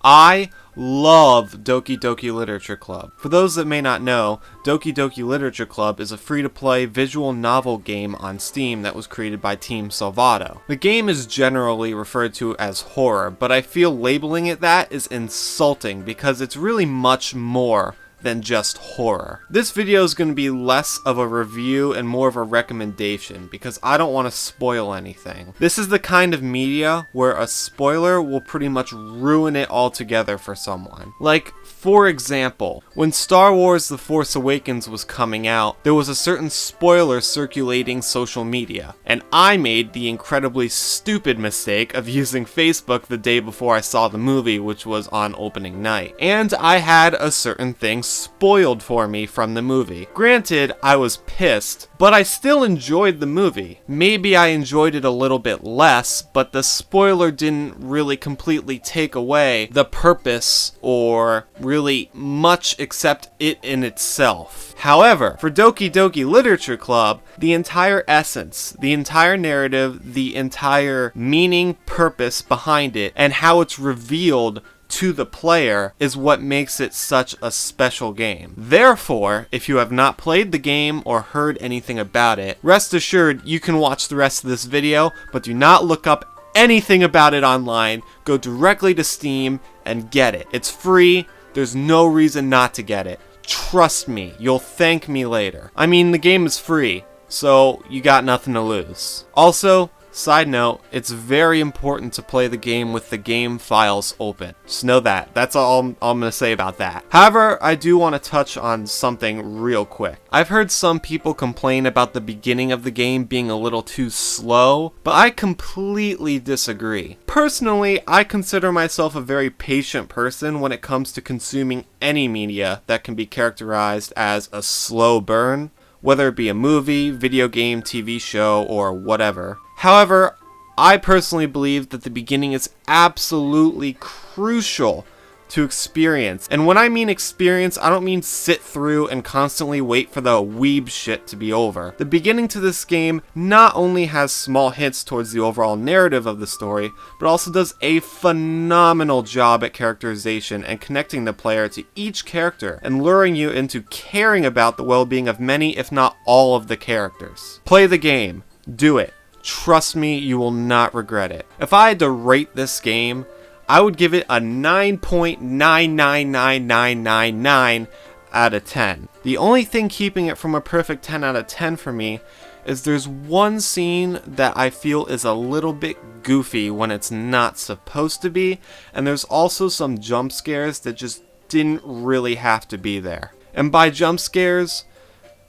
I love Doki Doki Literature Club. For those that may not know, Doki Doki Literature Club is a free-to-play visual novel game on Steam that was created by Team Salvato. The game is generally referred to as horror, but I feel labeling it that is insulting because it's really much more than just horror. This video is going to be less of a review and more of a recommendation because I don't want to spoil anything. This is the kind of media where a spoiler will pretty much ruin it altogether for someone. Like, for example, when Star Wars The Force Awakens was coming out, there was a certain spoiler circulating social media, and I made the incredibly stupid mistake of using Facebook the day before I saw the movie, which was on opening night. And I had a certain thing spoiled for me from the movie. Granted, I was pissed, but I still enjoyed the movie. Maybe I enjoyed it a little bit less, but the spoiler didn't really completely take away the purpose or really much except it in itself. However, for Doki Doki Literature Club, the entire essence, the entire narrative, the entire meaning, purpose behind it, and how it's revealed to the player is what makes it such a special game. Therefore, if you have not played the game or heard anything about it, rest assured you can watch the rest of this video, but do not look up anything about it online. Go directly to Steam and get it. It's free. There's no reason not to get it. Trust me, you'll thank me later. I mean, the game is free, so you got nothing to lose. Also, side note, it's very important to play the game with the game files open. Just know that. That's all I'm going to say about that. However, I do want to touch on something real quick. I've heard some people complain about the beginning of the game being a little too slow, but I completely disagree. Personally, I consider myself a very patient person when it comes to consuming any media that can be characterized as a slow burn, whether it be a movie, video game, TV show, or whatever. However, I personally believe that the beginning is absolutely crucial to experience. And when I mean experience, I don't mean sit through and constantly wait for the weeb shit to be over. The beginning to this game not only has small hints towards the overall narrative of the story, but also does a phenomenal job at characterization and connecting the player to each character and luring you into caring about the well-being of many, if not all of the characters. Play the game. Do it. Trust me, you will not regret it. If I had to rate this game, I would give it a 9.999999 out of 10. The only thing keeping it from a perfect 10 out of 10 for me is there's one scene that I feel is a little bit goofy when it's not supposed to be, and there's also some jump scares that just didn't really have to be there. And by jump scares,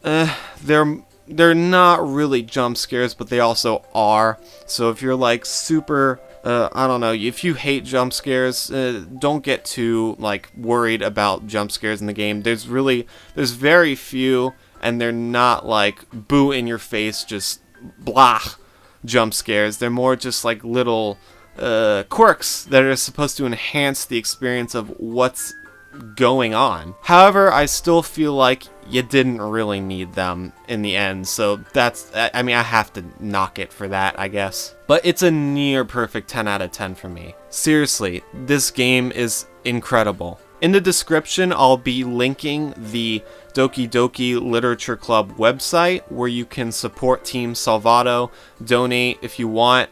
they're not really jump scares, but they also are. So if you're like super, I don't know, if you hate jump scares, don't get too like worried about jump scares in the game. There's very few, and they're not like boo in your face, just blah jump scares. They're more just like little quirks that are supposed to enhance the experience of what's going on. However, I still feel like you didn't really need them in the end, so that's, I mean, I have to knock it for that, I guess. But it's a near perfect 10 out of 10 for me. Seriously, this game is incredible. In the description, I'll be linking the Doki Doki Literature Club website where you can support Team Salvato, donate if you want.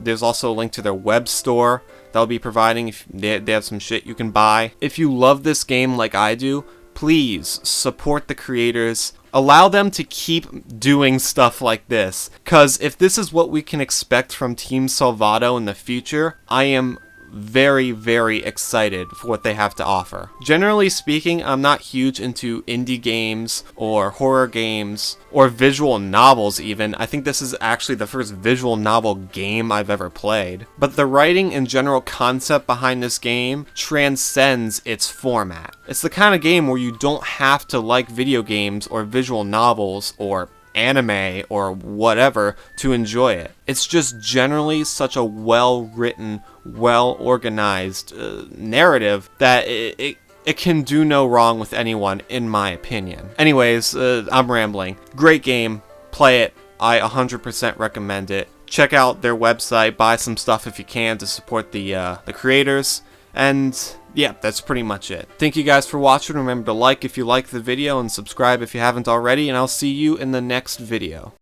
There's also a link to their web store that I'll be providing if they have some shit you can buy. If you love this game like I do, please support the creators. Allow them to keep doing stuff like this. Because if this is what we can expect from Team Salvato in the future, I am very, very excited for what they have to offer. Generally speaking, I'm not huge into indie games or horror games or visual novels even. I think this is actually the first visual novel game I've ever played. But the writing and general concept behind this game transcends its format. It's the kind of game where you don't have to like video games or visual novels or anime or whatever to enjoy it. It's just generally such a well-written, well-organized narrative that it can do no wrong with anyone, in my opinion. Anyways, I'm rambling. Great game. Play it. I 100% recommend it. Check out their website. Buy some stuff if you can to support the creators. And yeah, that's pretty much it. Thank you guys for watching. Remember to like if you liked the video and subscribe if you haven't already, and I'll see you in the next video.